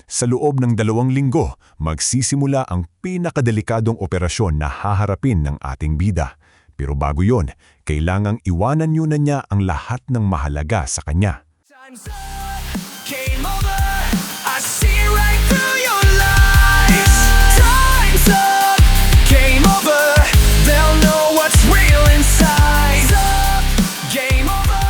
Sa loob ng 2 linggo, magsisimula ang pinakadelikadong operasyon na haharapin ng ating bida. Pero bago yon, kailangang iwanan niyo na niya ang lahat ng mahalaga sa kanya. Time's up, game over. I see right through your lies. Time's up, game over. They'll know what's real inside. Time's up, game over.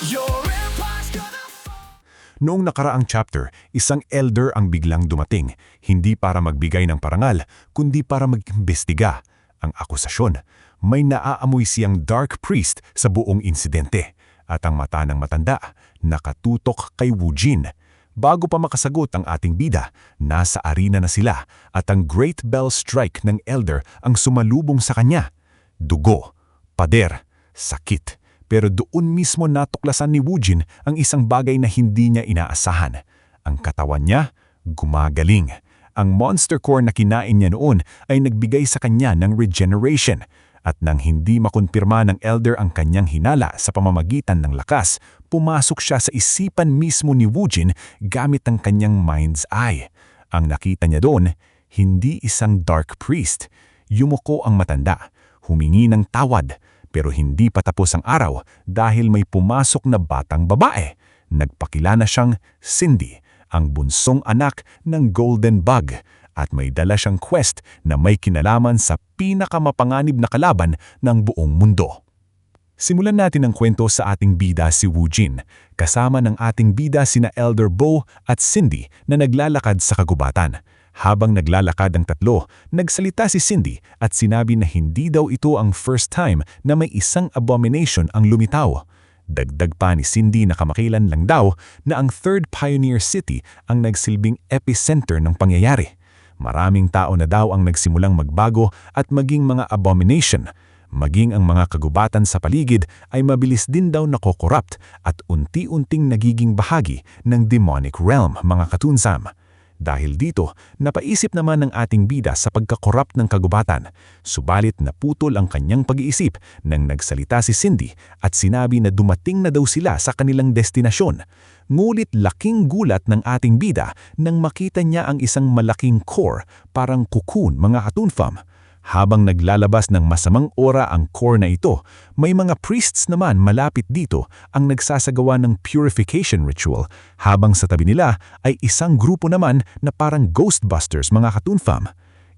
Your empire's gonna fall. Noong nakaraang chapter, isang elder ang biglang dumating, hindi para magbigay ng parangal, kundi para mag-imbestiga. Ang akusasyon, may naaamoy siyang dark priest sa buong insidente, at ang mata ng matanda nakatutok kay Wu Jin. Bago pa makasagot ang ating bida, nasa arena na sila at ang Great Bell Strike ng elder ang sumalubong sa kanya. Dugo, pader, sakit. Pero doon mismo natuklasan ni Wu Jin ang isang bagay na hindi niya inaasahan. Ang katawan niya, gumagaling. Ang monster core na kinain niya noon ay nagbigay sa kanya ng regeneration. At nang hindi makonpirma ng elder ang kanyang hinala sa pamamagitan ng lakas, pumasok siya sa isipan mismo ni Wu Jin gamit ang kanyang mind's eye. Ang nakita niya doon, hindi isang dark priest. Yumuko ang matanda, humingi ng tawad, pero hindi pa tapos ang araw dahil may pumasok na batang babae. Nagpakilala siyang Cindy, ang bunsong anak ng Golden Bug, at may dala siyang quest na may kinalaman sa pinakamapanganib na kalaban ng buong mundo. Simulan natin ang kwento sa ating bida si Wu Jin, kasama ng ating bida sina Elder Bo at Cindy na naglalakad sa kagubatan. Habang naglalakad ang tatlo, nagsalita si Cindy at sinabi na hindi daw ito ang first time na may isang abomination ang lumitaw. Dagdag pa ni Cindy na kamakailan lang daw na ang Third Pioneer City ang nagsilbing epicenter ng pangyayari. Maraming tao na daw ang nagsimulang magbago at maging mga abomination. Maging ang mga kagubatan sa paligid ay mabilis din daw nakokorrupt at unti-unting nagiging bahagi ng demonic realm, mga katunsam. Dahil dito, napaisip naman ng ating bida sa pagkakorrupt ng kagubatan. Subalit naputol ang kanyang pag-iisip nang nagsalita si Cindy at sinabi na dumating na daw sila sa kanilang destinasyon. Ngulit laking gulat ng ating bida nang makita niya ang isang malaking core, parang cocoon, mga katunfam. Habang naglalabas ng masamang aura ang core na ito, may mga priests naman malapit dito ang nagsasagawa ng purification ritual, habang sa tabi nila ay isang grupo naman na parang ghostbusters, mga katunfam.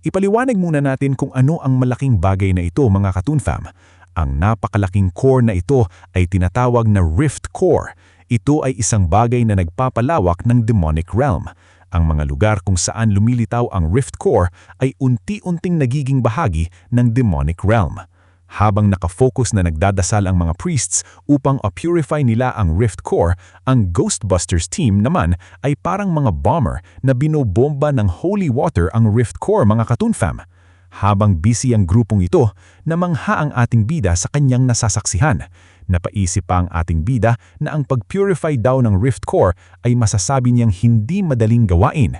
Ipaliwanag muna natin kung ano ang malaking bagay na ito, mga katunfam. Ang napakalaking core na ito ay tinatawag na Rift Core. Ito ay isang bagay na nagpapalawak ng demonic realm. Ang mga lugar kung saan lumilitaw ang Rift Core ay unti-unting nagiging bahagi ng demonic realm. Habang nakafocus na nagdadasal ang mga priests upang purify nila ang Rift Core, ang Ghostbusters team naman ay parang mga bomber na binobomba ng holy water ang Rift Core, mga katunfam. Habang busy ang grupong ito, namangha ang ating bida sa kanyang nasasaksihan. Napaisip pa ang ating bida na ang pag-purify daw ng Rift Core ay masasabi niyang hindi madaling gawain.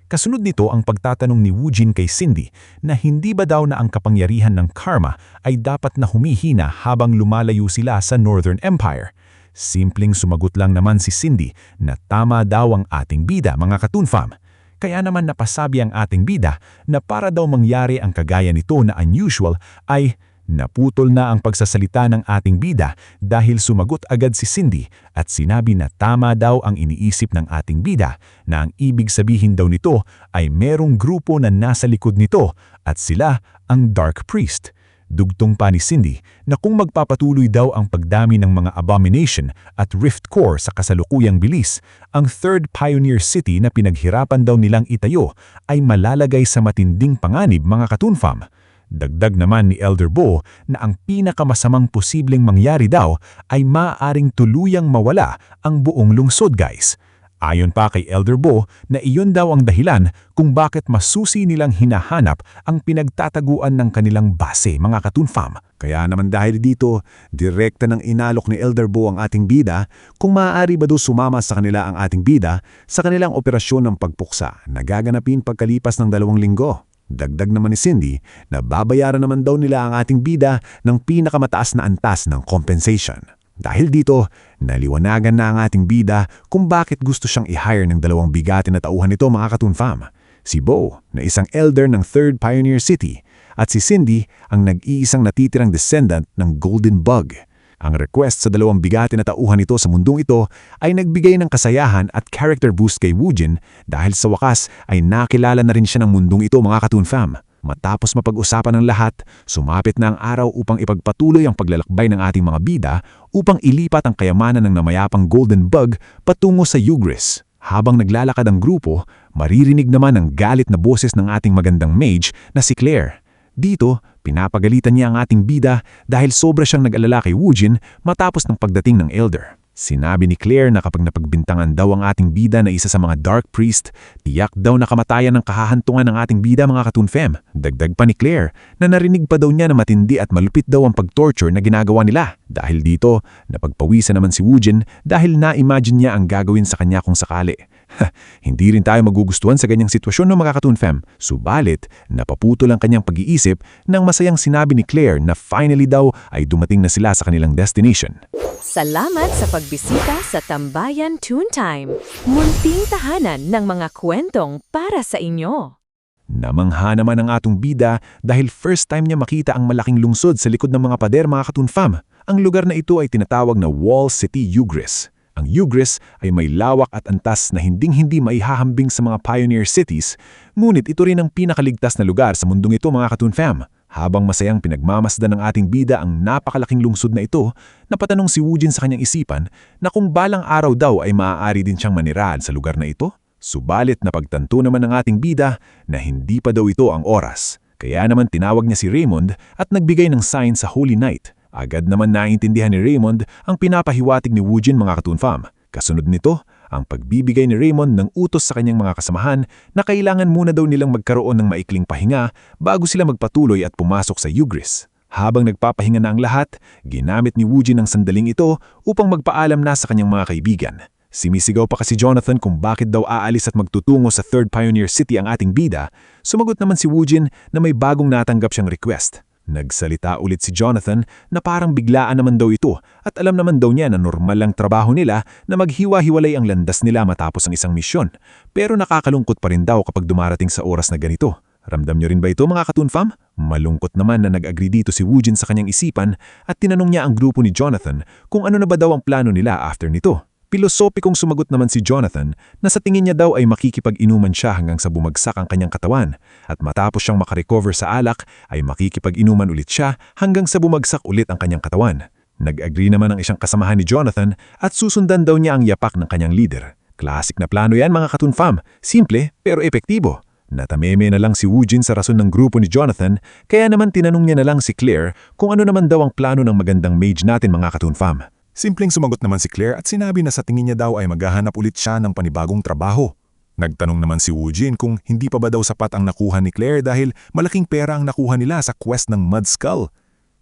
Kasunod nito ang pagtatanong ni Wu Jin kay Cindy na hindi ba daw na ang kapangyarihan ng karma ay dapat na humihina habang lumalayo sila sa Northern Empire. Simpleng sumagot lang naman si Cindy na tama daw ang ating bida, mga katunfam. Kaya naman napasabi ang ating bida na para daw mangyari ang kagaya nito na unusual ay naputol na ang pagsasalita ng ating bida dahil sumagot agad si Cindy at sinabi na tama daw ang iniisip ng ating bida na ang ibig sabihin daw nito ay merong grupo na nasa likod nito at sila ang Dark Priest. Dugtong pa ni Cindy na kung magpapatuloy daw ang pagdami ng mga abomination at Rift Core sa kasalukuyang bilis, ang Third Pioneer City na pinaghirapan daw nilang itayo ay malalagay sa matinding panganib, mga katunfam. Dagdag naman ni Elder Bo na ang pinakamasamang posibleng mangyari daw ay maaaring tuluyang mawala ang buong lungsod, guys. Ayon pa kay Elder Bo na iyon daw ang dahilan kung bakit masusi nilang hinahanap ang pinagtataguan ng kanilang base, mga katunfam. Kaya naman dahil dito, direkta ng inalok ni Elder Bo ang ating bida kung maaari ba daw sumama sa kanila ang ating bida sa kanilang operasyon ng pagpuksa na gaganapin pagkalipas ng 2 linggo. Dagdag naman ni Cindy na babayaran naman daw nila ang ating bida ng pinakamataas na antas ng compensation. Dahil dito, naliwanagan na ang ating bida kung bakit gusto siyang i-hire ng dalawang bigatin na tauhan nito mga Katoon Fam. Si Bo, na isang elder ng 3rd Pioneer City, at si Cindy, ang nag-iisang natitirang descendant ng Golden Bug. Ang request sa dalawang bigatin na tauhan nito sa mundong ito ay nagbigay ng kasayahan at character boost kay Woojin dahil sa wakas ay nakilala na rin siya ng mundong ito mga Katoon Fam. Matapos mapag-usapan ng lahat, sumapit na ang araw upang ipagpatuloy ang paglalakbay ng ating mga bida upang ilipat ang kayamanan ng namayapang Golden Bug patungo sa Yugris. Habang naglalakad ang grupo, maririnig naman ang galit na boses ng ating magandang mage na si Claire. Dito, pinapagalitan niya ang ating bida dahil sobra siyang nag-alala kay Woojin matapos ng pagdating ng Elder. Sinabi ni Claire na kapag napagbintangan daw ang ating bida na isa sa mga Dark Priest, tiyak daw na kamatayan ng kahahantungan ng ating bida mga Katoon Fam. Dagdag pa ni Claire na narinig pa daw niya na matindi at malupit daw ang pag-torture na ginagawa nila. Dahil dito, napagpawisan naman si Woojin dahil na-imagine niya ang gagawin sa kanya kung sakali. Hindi rin tayo magugustuhan sa ganyang sitwasyon ng mga Katoon Fam. Subalit, napaputol ang kanyang pag-iisip nang masayang sinabi ni Claire na finally daw ay dumating na sila sa kanilang destination. Salamat sa pagbisita sa Tambayan Toontime, munting tahanan ng mga kwentong para sa inyo. Namangha naman ang atong bida dahil first time niya makita ang malaking lungsod sa likod ng mga pader mga Katoon Fam. Ang lugar na ito ay tinatawag na Wall City Yugris. Ang Yugris ay may lawak at antas na hinding-hindi maihahambing sa mga pioneer cities, ngunit ito rin ang pinakaligtas na lugar sa mundong ito mga Katoon Fam. Habang masayang pinagmamasdan ng ating bida ang napakalaking lungsod na ito, napatanong si Woojin sa kanyang isipan na kung balang araw daw ay maaari din siyang manirahan sa lugar na ito. Subalit napagtanto naman ng ating bida na hindi pa daw ito ang oras. Kaya naman tinawag niya si Raymond at nagbigay ng sign sa Holy Night. Agad naman naintindihan ni Raymond ang pinapahiwatig ni Woojin mga Katoon Fam. Kasunod nito, ang pagbibigay ni Raymond ng utos sa kanyang mga kasamahan na kailangan muna daw nilang magkaroon ng maikling pahinga bago sila magpatuloy at pumasok sa Yugris. Habang nagpapahinga na ang lahat, ginamit ni Woojin ang sandaling ito upang magpaalam na sa kanyang mga kaibigan. Simisigaw pa kasi Jonathan kung bakit daw aalis at magtutungo sa 3rd Pioneer City ang ating bida. Sumagot naman si Woojin na may bagong natanggap siyang request. Nagsalita ulit si Jonathan na parang biglaan naman daw ito at alam naman daw niya na normal lang trabaho nila na maghiwa-hiwalay ang landas nila matapos ang isang misyon. Pero nakakalungkot pa rin daw kapag dumarating sa oras na ganito. Ramdam niyo rin ba ito mga Katoon Fam? Malungkot naman na nag-agree dito si Woojin sa kanyang isipan at tinanong niya ang grupo ni Jonathan kung ano na ba daw ang plano nila after nito. Pilosopikong sumagot naman si Jonathan na sa tingin niya daw ay makikipag-inuman siya hanggang sa bumagsak ang kanyang katawan at matapos siyang makarecover sa alak ay makikipag-inuman ulit siya hanggang sa bumagsak ulit ang kanyang katawan. Nag-agree naman ang isang kasamahan ni Jonathan at susundan daw niya ang yapak ng kanyang leader. Klasik na plano yan mga Katoon Fam, simple pero epektibo. Natameme na lang si Woojin sa rason ng grupo ni Jonathan kaya naman tinanong niya na lang si Claire kung ano naman daw ang plano ng magandang mage natin mga Katoon Fam. Simpleng sumagot naman si Claire at sinabi na sa tingin niya daw ay maghahanap ulit siya ng panibagong trabaho. Nagtanong naman si Woojin kung hindi pa ba daw sapat ang nakuha ni Claire dahil malaking pera ang nakuha nila sa quest ng Mud Skull.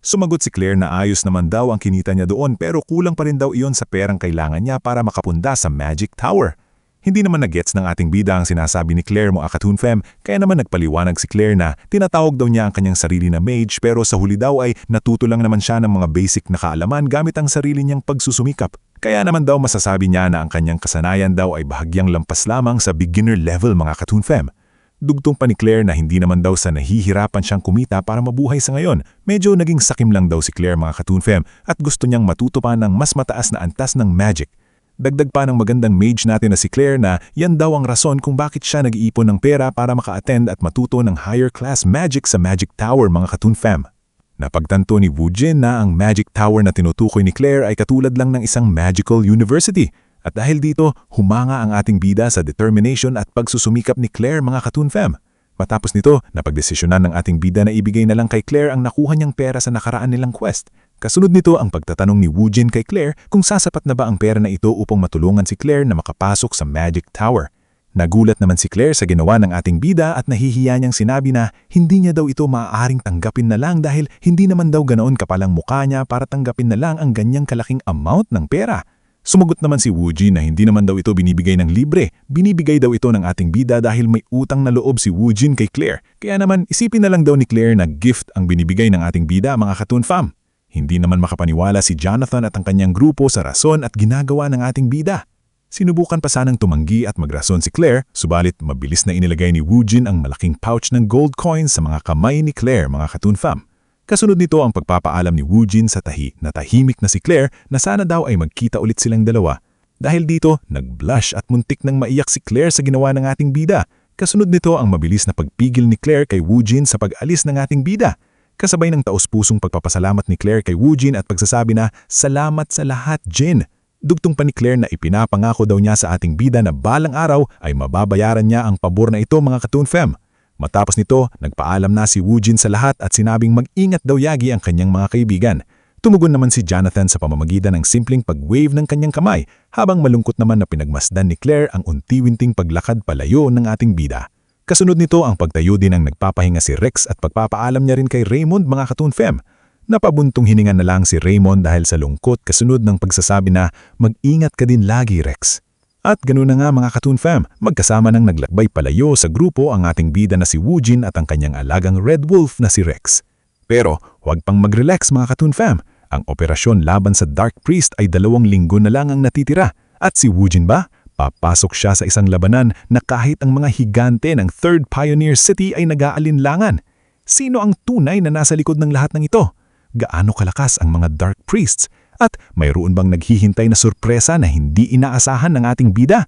Sumagot si Claire na ayos naman daw ang kinita niya doon pero kulang pa rin daw iyon sa perang kailangan niya para makapunda sa Magic Tower. Hindi naman na-gets ng ating bida ang sinasabi ni Claire mo Katoon Fam, kaya naman nagpaliwanag si Claire na tinatawag daw niya ang kanyang sarili na mage pero sa huli daw ay natuto lang naman siya ng mga basic na kaalaman gamit ang sarili niyang pagsusumikap. Kaya naman daw masasabi niya na ang kanyang kasanayan daw ay bahagyang lampas lamang sa beginner level mga Katoon Fam. Dugtong pa ni Claire na hindi naman daw sa nahihirapan siyang kumita para mabuhay sa ngayon. Medyo naging sakim lang daw si Claire mga Katoon Fam at gusto niyang matuto pa ng mas mataas na antas ng magic. Dagdag pa ng magandang mage natin na si Claire na yan daw ang rason kung bakit siya nag-iipon ng pera para maka-attend at matuto ng higher class magic sa Magic Tower mga Katoon Fam. Napagtanto ni Woojin na ang Magic Tower na tinutukoy ni Claire ay katulad lang ng isang magical university. At dahil dito, humanga ang ating bida sa determination at pagsusumikap ni Claire mga Katoon Fam. Matapos nito, napagdesisyonan ng ating bida na ibigay na lang kay Claire ang nakuha niyang pera sa nakaraan nilang quest. Kasunod nito ang pagtatanong ni Woojin kay Claire kung sasapat na ba ang pera na ito upang matulungan si Claire na makapasok sa Magic Tower. Nagulat naman si Claire sa ginawa ng ating bida at nahihiya niyang sinabi na hindi niya daw ito maaaring tanggapin na lang dahil hindi naman daw ganoon kapalang mukha niya para tanggapin na lang ang ganyang kalaking amount ng pera. Sumagot naman si Woojin na hindi naman daw ito binibigay ng libre. Binibigay daw ito ng ating bida dahil may utang na loob si Woojin kay Claire. Kaya naman isipin na lang daw ni Claire na gift ang binibigay ng ating bida mga Katoon Fam. Hindi naman makapaniwala si Jonathan at ang kanyang grupo sa rason at ginagawa ng ating bida. Sinubukan pa sanang tumanggi at magrason si Claire, subalit mabilis na inilagay ni Woojin ang malaking pouch ng gold coins sa mga kamay ni Claire, mga Katoon Fam. Kasunod nito ang pagpapaalam ni Woojin sa tahi na tahimik na si Claire na sana daw ay magkita ulit silang dalawa. Dahil dito, nag-blush at muntik nang maiyak si Claire sa ginawa ng ating bida. Kasunod nito ang mabilis na pagpigil ni Claire kay Woojin sa pag-alis ng ating bida. Kasabay ng taos-pusong pagpapasalamat ni Claire kay Woojin at pagsasabi na, "Salamat sa lahat, Jin." Dugtong pa ni Claire na ipinapangako daw niya sa ating bida na balang araw ay mababayaran niya ang pabor na ito, mga Katoon Fam. Matapos nito, nagpaalam na si Woojin sa lahat at sinabing mag-ingat daw yagi ang kanyang mga kaibigan. Tumugon naman si Jonathan sa pamamagitan ng simpleng pag-wave ng kanyang kamay, habang malungkot naman na pinagmasdan ni Claire ang unti-winting paglakad palayo ng ating bida. Kasunod nito ang pagtayo din ng nagpapahinga si Rex at pagpapaalam niya rin kay Raymond, mga Katoon Fam. Napabuntong hininga na lang si Raymond dahil sa lungkot kasunod ng pagsasabi na mag-ingat ka din lagi, Rex. At ganoon na nga, mga Katoon Fam, magkasama nang naglakbay palayo sa grupo ang ating bida na si Woojin at ang kanyang alagang Red Wolf na si Rex. Pero huwag pang mag-relax, mga Katoon Fam. Ang operasyon laban sa Dark Priest ay 2 linggo na lang ang natitira. At si Woojin ba? Papasok siya sa isang labanan na kahit ang mga higante ng Third Pioneer City ay nag-aalinlangan. Sino ang tunay na nasa likod ng lahat ng ito? Gaano kalakas ang mga Dark Priests? At mayroon bang naghihintay na sorpresa na hindi inaasahan ng ating bida?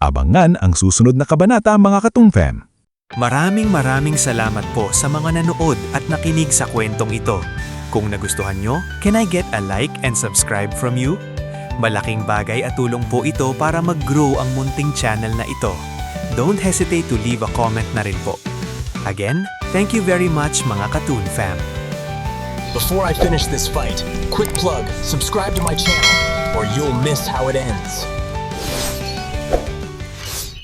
Abangan ang susunod na kabanata, mga Katoon Fam. Maraming salamat po sa mga nanood at nakinig sa kwentong ito. Kung nagustuhan nyo, can I get a like and subscribe from you? Malaking bagay at tulong po ito para mag-grow ang munting channel na ito. Don't hesitate to leave a comment na rin po. Again, thank you very much, mga Katoon Fam. Before I finish this fight, quick plug, subscribe to my channel or you'll miss how it ends.